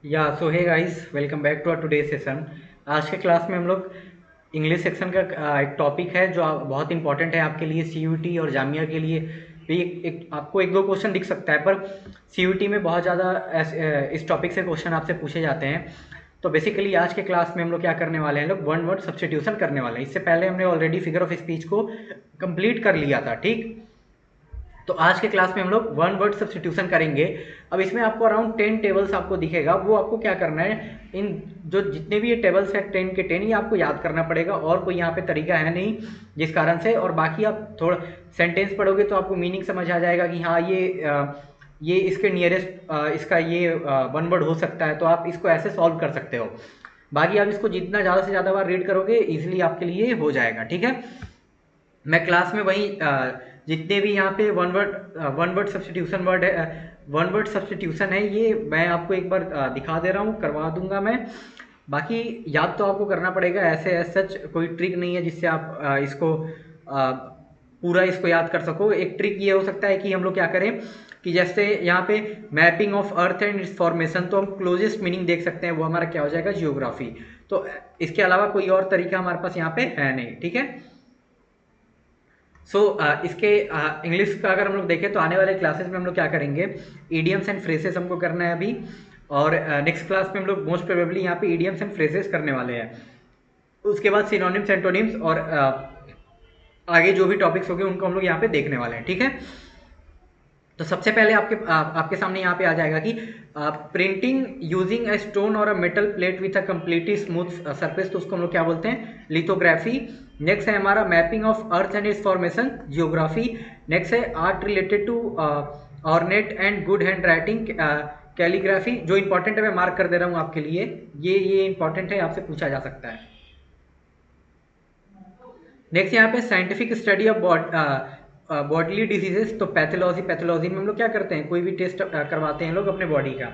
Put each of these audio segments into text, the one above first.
Hey guys, welcome back to our today session. आज के class में हम लोग इंग्लिश सेक्शन का एक टॉपिक है जो बहुत इंपॉर्टेंट है आपके लिए सीयूटी और जामिया के लिए भी। आपको एक दो क्वेश्चन दिख सकता है, पर सीयूटी में बहुत ज़्यादा इस टॉपिक से क्वेश्चन आपसे पूछे जाते हैं। तो बेसिकली आज के क्लास में हम लोग क्या करने वाले हैं, लोग वन वर्ड सब्स्टिट्यूशन करने वाले हैं। इससे पहले हमने ऑलरेडी फिगर ऑफ स्पीच को कंप्लीट कर लिया था, ठीक। तो आज के क्लास में हम लोग वन वर्ड सब्स्टिट्यूशन करेंगे। अब इसमें आपको अराउंड 10 टेबल्स आपको दिखेगा, वो आपको क्या करना है, इन जो जितने भी ये टेबल्स हैं 10 के 10 ही आपको याद करना पड़ेगा, और कोई यहाँ पे तरीका है नहीं जिस कारण से। और बाकी आप थोड़ा सेंटेंस पढ़ोगे तो आपको मीनिंग समझ आ जाएगा कि हाँ ये इसके नियरेस्ट इसका ये वन वर्ड हो सकता है, तो आप इसको ऐसे सॉल्व कर सकते हो। बाकी आप इसको जितना ज़्यादा से ज़्यादा बार रीड करोगे इजिली आपके लिए हो जाएगा, ठीक है। मैं क्लास में वही जितने भी यहाँ पे वन वर्ड सब्स्टिट्यूशन वर्ड है, वन वर्ड सब्स्टिट्यूशन है, ये मैं आपको एक बार दिखा दे रहा हूँ, करवा दूंगा मैं। बाकी याद तो आपको करना पड़ेगा, ऐसे सच कोई ट्रिक नहीं है जिससे आप इसको पूरा इसको याद कर सको। एक ट्रिक ये हो सकता है कि हम लोग क्या करें कि जैसे यहाँ पे mapping of earth and its formation, तो हम क्लोजेस्ट मीनिंग देख सकते हैं, वो हमारा क्या हो जाएगा, जियोग्राफी। तो इसके अलावा कोई और तरीका हमारे पास यहाँ पे है नहीं, ठीक है। इसके इंग्लिश का अगर हम लोग देखें तो आने वाले क्लासेस में हम लोग क्या करेंगे, ईडियम्स एंड फ्रेसेस हमको करना है अभी। और नेक्स्ट क्लास में हम लोग मोस्ट प्रोबेबली यहाँ पे ईडियम्स एंड फ्रेसेस करने वाले हैं। उसके बाद सिनोनिम्स एंटोनिम्स और आगे जो भी टॉपिक्स होंगे उनको हम लोग यहाँ पे देखने वाले हैं, ठीक है। तो सबसे पहले आपके सामने यहाँ पे आ जाएगा कि प्रिंटिंग यूजिंग अ स्टोन और a metal plate with a completely smooth surface, तो उसको हम लोग क्या बोलते हैं, लिथोग्राफी। नेक्स्ट है हमारा mapping of earth and its formation, geography. Next है art related to ornate and good hand writing, calligraphy. जो इंपॉर्टेंट है मैं मार्क कर दे रहा हूँ आपके लिए, ये इंपॉर्टेंट है, आपसे पूछा जा सकता है। नेक्स्ट यहाँ पे scientific study of bodily diseases, तो पैथोलॉजी। पैथोलॉजी में हम लोग क्या करते हैं, कोई भी टेस्ट करवाते हैं लोग अपने बॉडी का।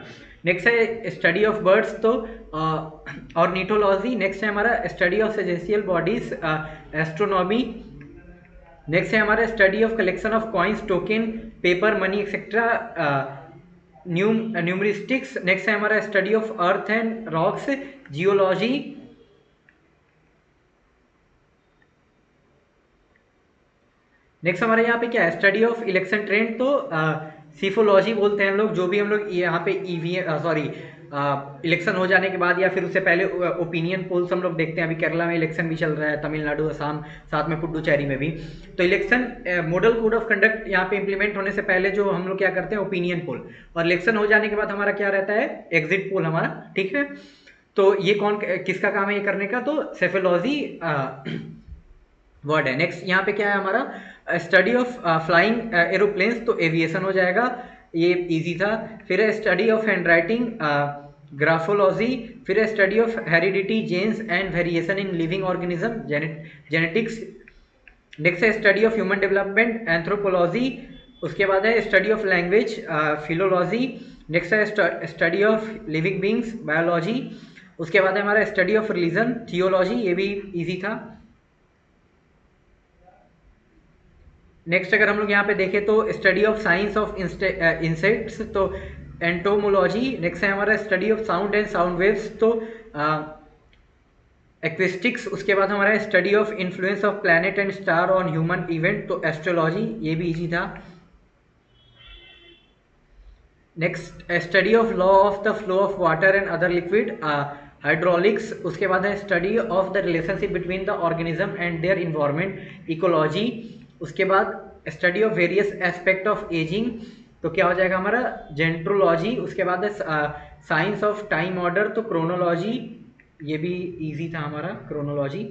नेक्स्ट है स्टडी ऑफ बर्ड्स, तो ऑर्निथोलॉजी। नेक्स्ट है हमारा study of celestial bodies, astronomy. Next है हमारा study of collection of coins, token, paper, money etcetera, numismatics. Next है हमारा study of earth and rocks, geology. Next हमारे यहाँ पे क्या है, स्टडी ऑफ इलेक्शन ट्रेंड, तो सीफोलॉजी बोलते हैं हम लोग। जो भी हम लोग यहाँ पे ईवीएम सॉरी इलेक्शन हो जाने के बाद या फिर उससे पहले ओपिनियन पोल्स हम लोग देखते हैं। अभी केरला में इलेक्शन भी चल रहा है, तमिलनाडु, असम, साथ में पुडुचेरी में भी। तो election model code of conduct यहाँ पे इंप्लीमेंट होने से पहले जो हम लोग क्या करते हैं, ओपिनियन पोल, और इलेक्शन हो जाने के बाद हमारा क्या रहता है, एग्जिट पोल हमारा, ठीक है। तो ये कौन किसका काम है ये करने का, तो सेफोलॉजी वर्ड है। नेक्स्ट यहाँ पे क्या है हमारा, स्टडी ऑफ फ्लाइंग एरोप्लेन्स, तो एविएशन हो जाएगा, ये इजी था। फिर है study of hand writing, graphology. फिर है study of heredity, genes and variation in living organism, genetics. Next है study of human development, anthropology. उसके बाद है study of language, philology. Next है study of living beings, biology. उसके बाद है हमारा स्टडी ऑफ रिलीजन, थियोलॉजी, ये भी इजी था। नेक्स्ट अगर हम लोग यहाँ पे देखें तो study of science of insects, तो एंटोमोलॉजी। नेक्स्ट है हमारा study of sound and sound waves, तो एक्विस्टिक्स। उसके बाद हमारा study of influence of planet and star on human event, तो एस्ट्रोलॉजी, ये भी इजी था। Next study of law of the flow of water and other liquid, hydraulics. उसके बाद है study of the relationship between the organism and their environment, ecology. उसके बाद study of various aspect of ageing, तो क्या हो जाएगा हमारा, जेंट्रोलॉजी। उसके बाद है साइंस ऑफ टाइम ऑर्डर, तो क्रोनोलॉजी, ये भी इजी था हमारा, क्रोनोलॉजी।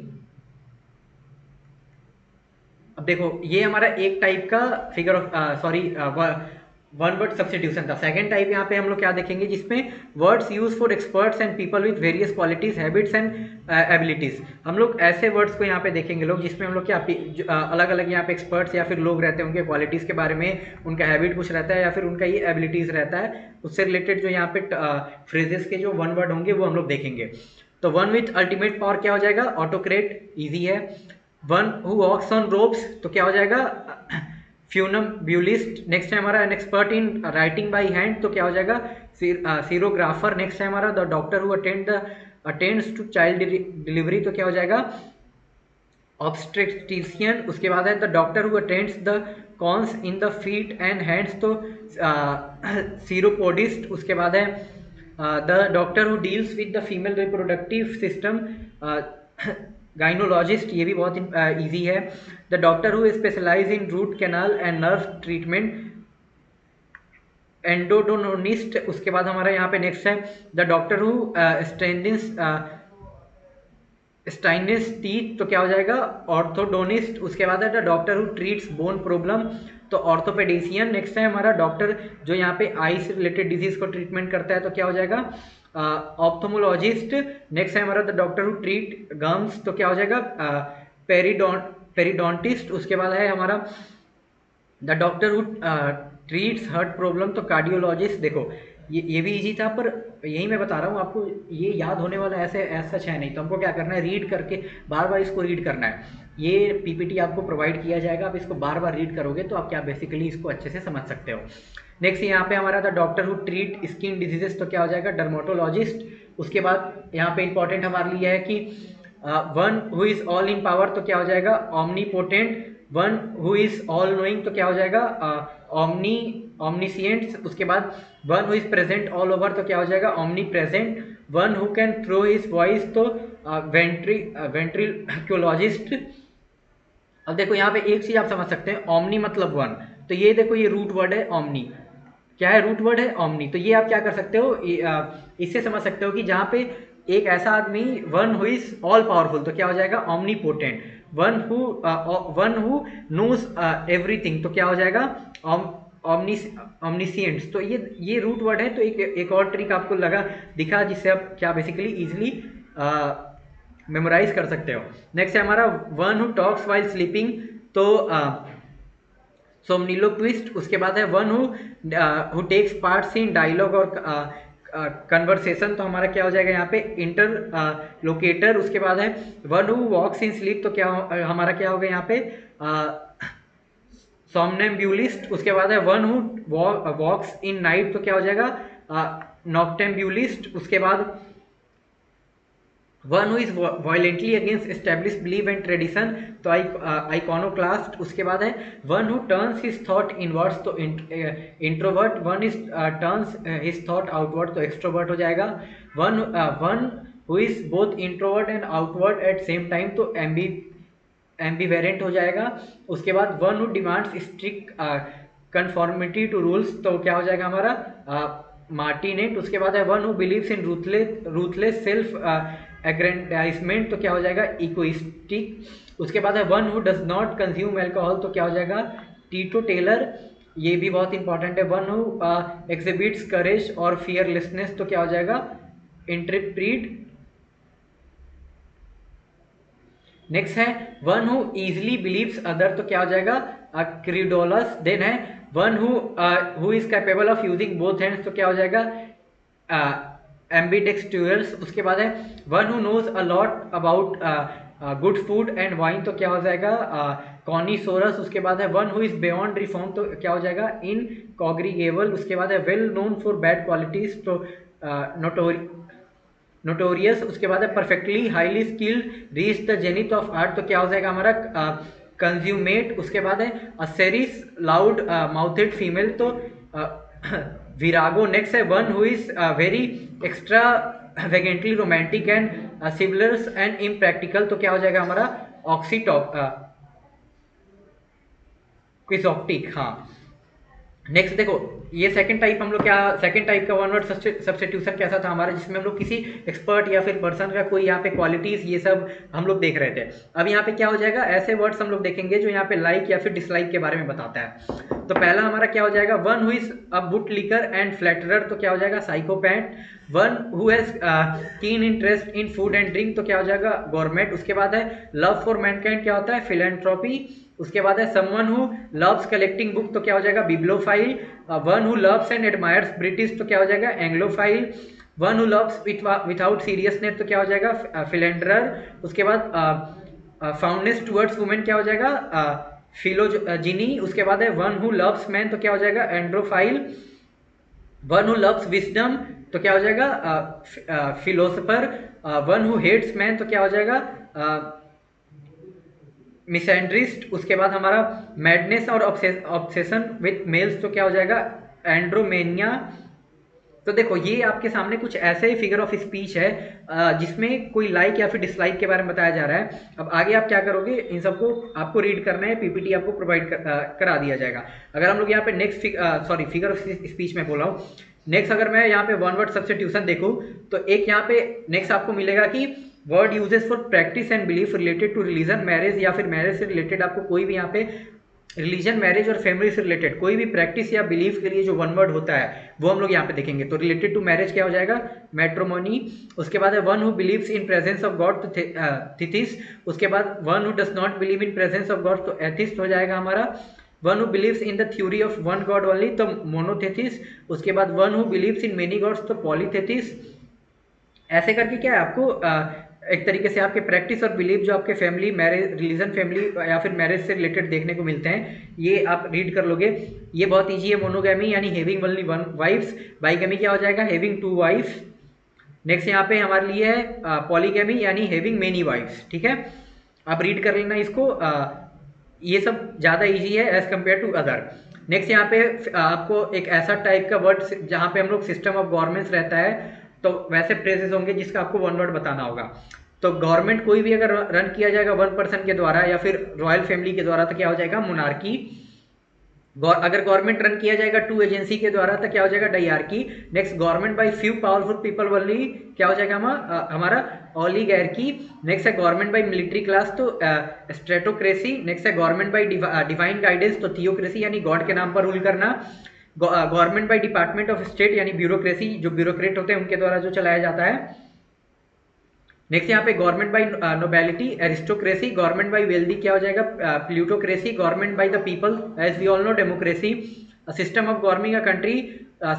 अब देखो ये हमारा एक टाइप का figure of sorry one word substitution था। सेकंड टाइप यहाँ पे हम लोग क्या देखेंगे, जिसमें words use for experts and people with various qualities, habits and abilities. हम लोग ऐसे वर्ड्स को यहाँ पे देखेंगे लोग जिसमें हम लोग क्या अलग अलग यहाँ पे एक्सपर्ट्स या फिर लोग रहते हैं, उनके क्वालिटीज के बारे में, उनका हैबिट कुछ रहता है या फिर उनका ये एबिलिटीज रहता है, उससे रिलेटेड जो यहाँ पे फ्रेजेस के जो वन वर्ड होंगे वो हम लोग देखेंगे। तो वन विथ अल्टीमेट पावर क्या हो जाएगा, ऑटोक्रेट, ईजी है। One who walks on ropes, तो क्या हो जाएगा, फ्यूनम्ब्यूलिस्ट। नेक्स्ट है हमारा an expert in writing by hand, तो क्या हो जाएगा सीरोग्राफर। नेक्स्ट है हमारा the doctor who attends to child delivery, तो क्या हो जाएगा ऑब्स्टेट्रिशियन। उसके बाद है the doctor who attends the corns in the feet and hands, तो सीरोपोडिस्ट। उसके बाद है the doctor who deals with the female reproductive system, gynaecologist. ये भी बहुत इजी है। The doctor who specialise in root canal and nerve treatment, endodontist. उसके बाद हमारा यहाँ पे नेक्स्ट है the doctor who straightens teeth, तो क्या हो जाएगा ऑर्थोडोनिस्ट। उसके बाद है the doctor who treats bone problem, तो ऑर्थोपेडिशियन। नेक्स्ट है हमारा डॉक्टर जो यहाँ पे आई से रिलेटेड डिजीज को ट्रीटमेंट करता है, तो क्या हो जाएगा ऑप्थोमोलॉजिस्ट। नेक्स्ट है हमारा the doctor who treat gums, तो क्या हो जाएगा पेरिडोंटिस्ट। उसके बाद है हमारा the doctor who treats heart problem, तो कार्डियोलॉजिस्ट। देखो ये भी इजी था, पर यही मैं बता रहा हूँ आपको, ये याद होने वाला ऐसे ऐसा है नहीं। तो हमको क्या करना है, रीड करके बार बार इसको रीड करना है। ये पीपीटी आपको प्रोवाइड किया जाएगा, आप इसको बार बार रीड करोगे तो आप क्या बेसिकली इसको अच्छे से समझ सकते हो। नेक्स्ट यहाँ पे हमारा the doctor who treat skin diseases, तो क्या हो जाएगा डर्मेटोलॉजिस्ट। उसके बाद यहाँ पे इंपॉर्टेंट हमारे लिए है कि one who is all in power, तो क्या हो जाएगा omnipotent. One who is all knowing, तो क्या हो जाएगा ऑमनीसिएंट। उसके बाद one who is present all over, तो क्या हो जाएगा omnipresent. One who can throw his voice, तो वेंट्रिक्योलॉजिस्ट। अब देखो यहाँ पे एक चीज आप समझ सकते हैं, ओमनी मतलब वन, तो ये देखो ये रूट वर्ड है ओमनी। क्या है रूट वर्ड है ओमनी, तो ये आप क्या कर सकते हो इससे समझ सकते हो कि जहाँ पे एक ऐसा आदमी one who is all powerful, तो क्या हो जाएगा omnipotent. One who knows everything, तो क्या हो जाएगा ऑमनिसिएंट। तो ये रूट वर्ड है। तो एक और ट्रिक आपको दिखा जिससे आप क्या बेसिकली इजिली मेमोराइज कर सकते हो। नेक्स्ट है हमारा one who talks while sleeping, तो सोमनिलोक्विस्ट। उसके बाद है one who takes parts in dialogue और कन्वर्सेशन, तो हमारा क्या हो जाएगा यहाँ पे इंटरलोकेटर। उसके बाद है one who walks in sleep, तो क्या हमारा क्या होगा यहाँ पे सोमनेम्ब्यूलिस्ट। उसके बाद है one who walks in night, तो क्या हो जाएगा नॉक्टेम्ब्यूलिस्ट। उसके बाद one who is violently against establish believe and tradition, तो आइकॉनोक्लास्ट। उसके बाद है one who turns his thought inwards, तो introvert. One is turns his thought outward, तो एक्सट्रोवर्ट हो जाएगा। One who is both introvert and outward at same time, तो ambivert हो जाएगा। उसके बाद one who demands strict conformity to rules, तो क्या हो जाएगा हमारा मार्टिनेट। उसके बाद है one who believes in ruthless self aggrandizement, तो क्या हो जाएगा इकोइस्टिक। उसके बाद है one who does not consume alcohol, तो क्या हो जाएगा टीटो टेलर। ये भी बहुत इंपॉर्टेंट है। वन हु एग्जिबिट्स करेज और फियरलेसनेस, तो क्या हो जाएगा इंटरप्रीट। नेक्स्ट है one who easily believes other, तो क्या हो जाएगा क्रीडोलस। देन है one who is capable of using both hands, तो क्या हो जाएगा एम्बिडेक्स्ट्रियस। उसके बाद है one who knows a lot about good food and wine, तो क्या हो जाएगा कॉनिसोरस। उसके बाद है one who is beyond reform, तो क्या हो जाएगा इन कॉग्रीगेबल। उसके बाद है well known for bad qualities, तो नोटोरियस। उसके बाद है perfectly highly skilled reach the zenith of art, तो क्या हो जाएगा हमारा कंज्यूमेट। उसके बाद है असेरिस लाउड माउथेड फीमेल, तो विरागो। नेक्स्ट है one who is very extravagantly romantic and chivalrous and impractical, तो क्या हो जाएगा हमारा क्विजॉप्टिक। हाँ नेक्स्ट देखो ये सेकंड टाइप हम लोग सेकंड टाइप का वन वर्ड सब्स्टिट्यूशन कैसा था हमारा, जिसमें हम लोग किसी एक्सपर्ट या फिर पर्सन का कोई यहाँ पे क्वालिटीज ये सब हम लोग देख रहे थे। अब यहाँ पे क्या हो जाएगा ऐसे वर्ड्स हम लोग देखेंगे जो यहाँ पे लाइक या फिर डिसलाइक के बारे में बताता है। तो पहला हमारा क्या हो जाएगा one who is a boot liquor and flatterer, तो क्या हो जाएगा psychopath. One who has keen interest in food and drink, तो क्या हो जाएगा गवर्नमेंट। उसके बाद है लव फॉर मैनकाइंड, क्या होता है फिलैंथ्रोपी। उसके बाद है someone who loves collecting book, तो क्या हो जाएगा bibliophile. One who loves and admires British, तो क्या हो जाएगा anglophile. One who loves without seriousness, तो क्या हो जाएगा फिलेंडरर। उसके बाद फाउंडनेस टुवर्ड्स वुमेन, क्या हो जाएगा फिलोजिनी, उसके बाद है वन हु लव्स मैन तो क्या हो जाएगा androphile, one who loves wisdom तो क्या हो जाएगा philosopher, one who hates man तो क्या हो जाएगा मिसेंड्रिस्ट, उसके बाद हमारा मैडनेस और ऑब्सेशन विथ मेल्स तो क्या हो जाएगा एंड्रोमेनिया। तो देखो ये आपके सामने कुछ ऐसे ही फिगर ऑफ स्पीच है जिसमें कोई लाइक या फिर डिसलाइक के बारे में बताया जा रहा है। अब आगे आप क्या करोगे, इन सबको आपको रीड करना है, पीपीटी आपको प्रोवाइड करा दिया जाएगा। अगर हम लोग यहाँ पे नेक्स्ट फिगर ऑफ स्पीच में बोला हूँ, नेक्स्ट अगर मैं यहाँ पे वन वर्ड सब्स्टिट्यूशन देखूँ तो एक यहाँ पे नेक्स्ट आपको मिलेगा कि word uses for practice and belief related to religion marriage, या फिर मैरिज से रिलेटेड आपको कोई भी यहाँ पे रिलीजन मैरिज और फैमिली से रिलेटेड कोई भी प्रैक्टिस या बिलीफ के लिए जो वन वर्ड होता है वो हम लोग यहाँ पे देखेंगे। तो रिलेटेड टू मैरिज क्या हो जाएगा मैट्रोमोनी, उसके बाद है one who believes in presence of God तो थिथिस, उसके बाद one who does not believe in presence of God तो एथिस्ट हो जाएगा हमारा, one who believes in the theory of one God only तो मोनोथेथिस, उसके बाद one who believes in many God's तो पॉलीथेथिस। ऐसे करके क्या है आपको एक तरीके से आपके प्रैक्टिस और बिलीव जो आपके फैमिली मैरिज रिलीजन फैमिली या फिर मैरिज से रिलेटेड देखने को मिलते हैं, ये आप रीड कर लोगे। ये बहुत ईजी है। मोनोगैमी यानी having only one wives, bigamy क्या हो जाएगा हैविंग टू वाइफ्स। नेक्स्ट यहाँ पे हमारे लिए है पॉलीगैमी यानी हैविंग मेनी वाइफ्स। ठीक है, आप रीड कर लेना इसको। ये सब ज़्यादा ईजी है as compare to other. Next यहाँ पे आपको एक ऐसा टाइप का वर्ड जहाँ पे हम लोग सिस्टम ऑफ गवर्नमेंट्स रहता है तो वैसे फ्रेजेस होंगे जिसका आपको वन वर्ड बताना होगा। तो गवर्नमेंट कोई भी अगर रन किया जाएगा वन पर्सन के द्वारा या फिर रॉयल फैमिली के द्वारा तो क्या हो जाएगा मोनार्की। अगर गवर्नमेंट रन किया जाएगा टू एजेंसी के द्वारा तो क्या हो जाएगा dyarchy. Next government by few powerful people only क्या हो जाएगा हमारा ओलिगार्की। नेक्स्ट है गवर्नमेंट बाय मिलिट्री क्लास तो स्ट्रेटोक्रेसी। नेक्स्ट है गवर्नमेंट बाय डिवाइन गाइडेंस तो थियोक्रेसी यानी गॉड के नाम पर रूल करना। Government by department of state यानी ब्यूरोक्रेसी, जो ब्यूरोक्रेट होते हैं उनके द्वारा जो चलाया जाता है। नेक्स्ट यहाँ पे government by nobility aristocracy. Government by wealthy क्या हो जाएगा plutocracy. Government by the people as we all know democracy. System of governing a country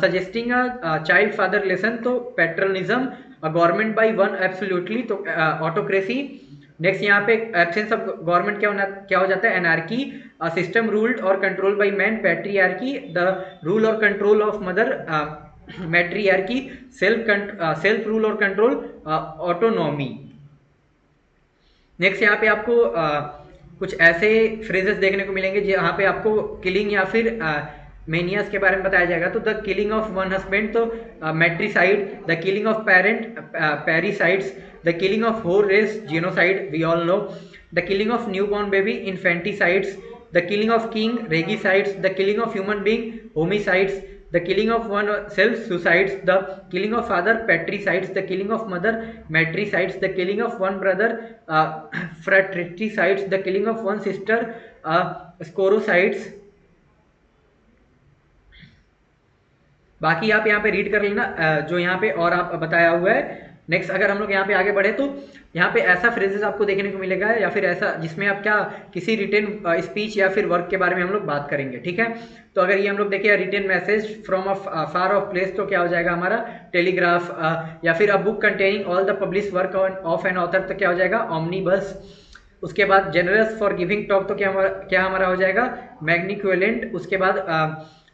suggesting a child father relation तो paternalism. Government by one absolutely तो autocracy. Next यहाँ पे absence of government क्या हो जाता है एनार्की। सिस्टम रूल्ड और control by man patriarchy. The rule और control of mother matriarchy. Self rule और कंट्रोल ऑटोनॉमी। नेक्स्ट यहाँ पे आपको कुछ ऐसे फ्रेजेस देखने को मिलेंगे जहाँ पे आपको किलिंग या फिर मेनियास के बारे में बताया जाएगा। तो the killing of one husband तो matricide. The killing of parent parricides. The killing of whole race genocide we all know. The killing of new born baby infanticides. The killing of king regicides. The killing of human being homicides. The killing of one self suicides. The killing of father patricides. The killing of mother matricides. The killing of one brother fratricides. The killing of one sister scorocides. बाकी आप यहाँ पे read कर लेना जो यहाँ पे और आप बताया हुआ है। नेक्स्ट अगर हम लोग यहाँ पे आगे बढ़े तो यहाँ पे ऐसा फ्रेजेस आपको देखने को मिलेगा या फिर ऐसा जिसमें आप क्या किसी रिटेन स्पीच या फिर वर्क के बारे में हम लोग बात करेंगे। ठीक है, तो अगर ये हम लोग देखें written message from a far off place तो क्या हो जाएगा हमारा टेलीग्राफ। या फिर a book containing all the publish work of an author तो क्या हो जाएगा ऑमनीबस। उसके बाद जेनरस फॉर गिविंग टॉक तो क्या हमारा हो जाएगा मैग्निक्यूलेंट। उसके बाद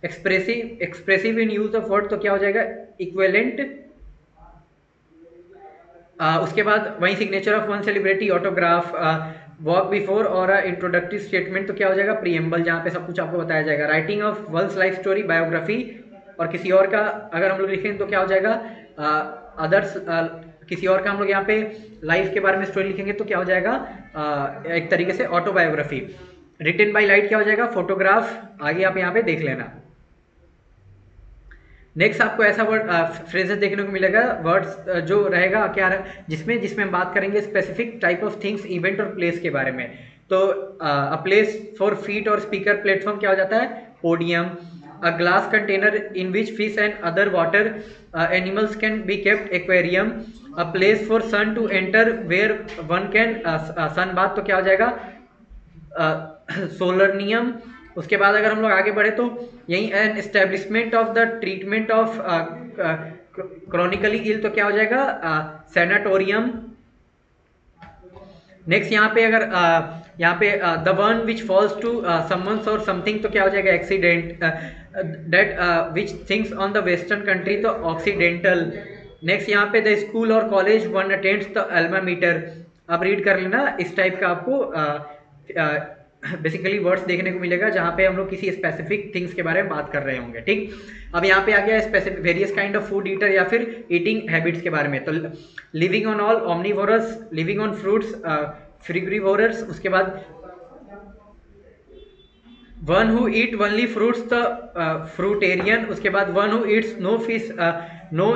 expressive in use of word तो क्या हो जाएगा इक्विवेलेंट। उसके बाद वही signature of one celebrity autograph. Walk before और इंट्रोडक्टिव स्टेटमेंट तो क्या हो जाएगा प्रीएम्बल, जहाँ पे सब कुछ आपको बताया जाएगा। Writing of one's life story biography. और किसी और का अगर हम लोग लिखें तो क्या हो जाएगा अदर्स। किसी और का हम लोग यहाँ पे लाइफ के बारे में स्टोरी लिखेंगे तो क्या हो जाएगा एक तरीके से ऑटोबायोग्राफी। रिटन बाय लाइट क्या हो जाएगा फोटोग्राफ। आगे आप यहाँ पे देख लेना। नेक्स्ट आपको ऐसा वर्ड फ्रेजेस देखने को मिलेगा वर्ड्स जो रहेगा क्या जिसमें हम बात करेंगे specific type of things event और प्लेस के बारे में। तो अ प्लेस फॉर फीट और स्पीकर प्लेटफॉर्म क्या हो जाता है podium. A glass container in which fish and other water animals can be kept aquarium. A place for sun to enter where one can sun bath तो क्या हो जाएगा सोलरनियम। उसके बाद अगर हम लोग आगे बढ़े तो यही an establishment of the treatment of chronically ill तो क्या हो जाएगा सैनाटोरियम। नेक्स्ट यहाँ पे अगर यहाँ पे the one which falls to someone's और समथिंग तो क्या हो जाएगा accident, that which things on the western country तो ऑक्सीडेंटल। नेक्स्ट यहाँ पे द स्कूल और college one attends the alma mater. आप रीड कर लेना, इस टाइप का आपको बेसिकली वर्ड्स देखने को मिलेगा जहाँ पे हम लोग किसी स्पेसिफिक थिंग्स के बारे में बात कर रहे होंगे, ठीक। अब यहाँ पे आ गया specific various kind of food eater या फिर ईटिंग हैबिट्स के बारे में। तो living on all omnivorous, living on fruits frugivorous, उसके बाद one who eat only fruits the fruitarian, उसके बाद one who eats no fish no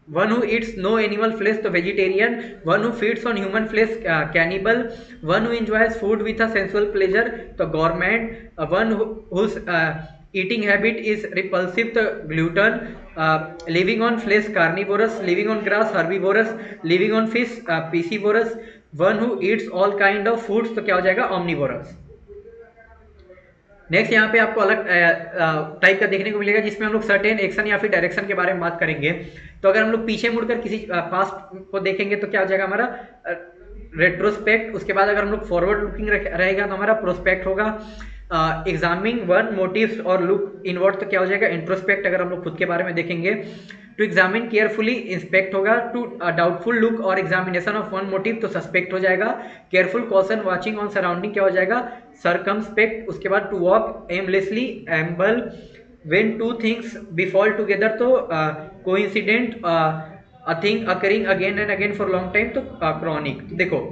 one who eats no animal flesh तो vegetarian, one who feeds on human flesh cannibal, one who enjoys food with a sensual pleasure तो gourmand, one whose eating habit is repulsive to gluten, living on flesh carnivorous, living on grass herbivorous, living on fish piscivorous, one who eats all kind of foods तो क्या हो जाएगा omnivorous। Next यहाँ पे आपको अलग type का देखने को मिलेगा जिसमें हम लोग सर्टेन एक्शन या फिर डायरेक्शन के बारे में बात करेंगे। तो अगर हम लोग पीछे मुड़कर किसी पास्ट को देखेंगे तो क्या हो जाएगा हमारा रेट्रोस्पेक्ट, उसके बाद अगर हम लोग फॉरवर्ड लुकिंग रहेगा तो हमारा प्रोस्पेक्ट होगा। एग्जामिंग वन मोटिव्स और लुक इनवर्ड तो क्या हो जाएगा इंट्रोस्पेक्ट, अगर हम लोग खुद के बारे में देखेंगे। टू एग्जामिन केयरफुली इंस्पेक्ट होगा, टू डाउटफुल लुक और एग्जामिनेशन ऑफ वन मोटिव तो सस्पेक्ट हो जाएगा। Careful caution watching on surrounding क्या हो जाएगा सरकमस्पेक्ट, उसके बाद to walk aimlessly amble, when two things befall together तो coincident, a thing occurring again and again for long time तो क्रॉनिक। देखो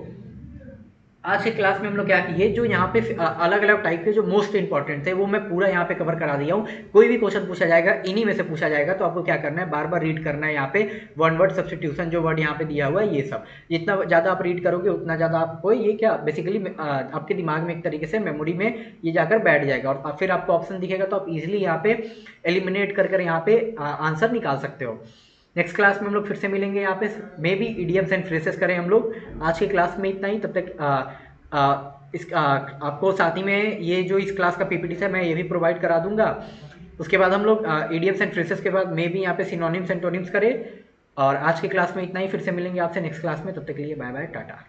आज के क्लास में हम लोग क्या किए, जो यहाँ पे अलग अलग टाइप के जो मोस्ट इंपॉर्टेंट थे वो मैं पूरा यहाँ पे कवर करा दिया हूँ। कोई भी क्वेश्चन पूछा जाएगा इन्हीं में से पूछा जाएगा, तो आपको क्या करना है बार बार रीड करना है। यहाँ पे वन वर्ड सब्स्टिट्यूशन जो वर्ड यहाँ पे दिया हुआ है ये सब जितना ज़्यादा आप रीड करोगे उतना ज़्यादा आपको ये क्या बेसिकली आपके दिमाग में एक तरीके से मेमोरी में ये जाकर बैठ जाएगा और फिर आपको ऑप्शन दिखेगा तो आप इजिली यहाँ पे एलिमिनेट कर यहाँ पे आंसर निकाल सकते हो। नेक्स्ट क्लास में हम लोग फिर से मिलेंगे, यहाँ पे may be idioms and phrases करें हम लोग। आज की क्लास में इतना ही, तब तक आपको साथ ही में ये जो इस क्लास का पीपीटी है मैं ये भी प्रोवाइड करा दूंगा। उसके बाद हम लोग इडियम्स एंड फ्रेसेस के बाद मे बी यहाँ पे सिनोनिम्स एंटोनिम्स करें। और आज की क्लास में इतना ही, फिर से मिलेंगे आपसे नेक्स्ट क्लास में, तब तक के लिए बाय बाय टाटा।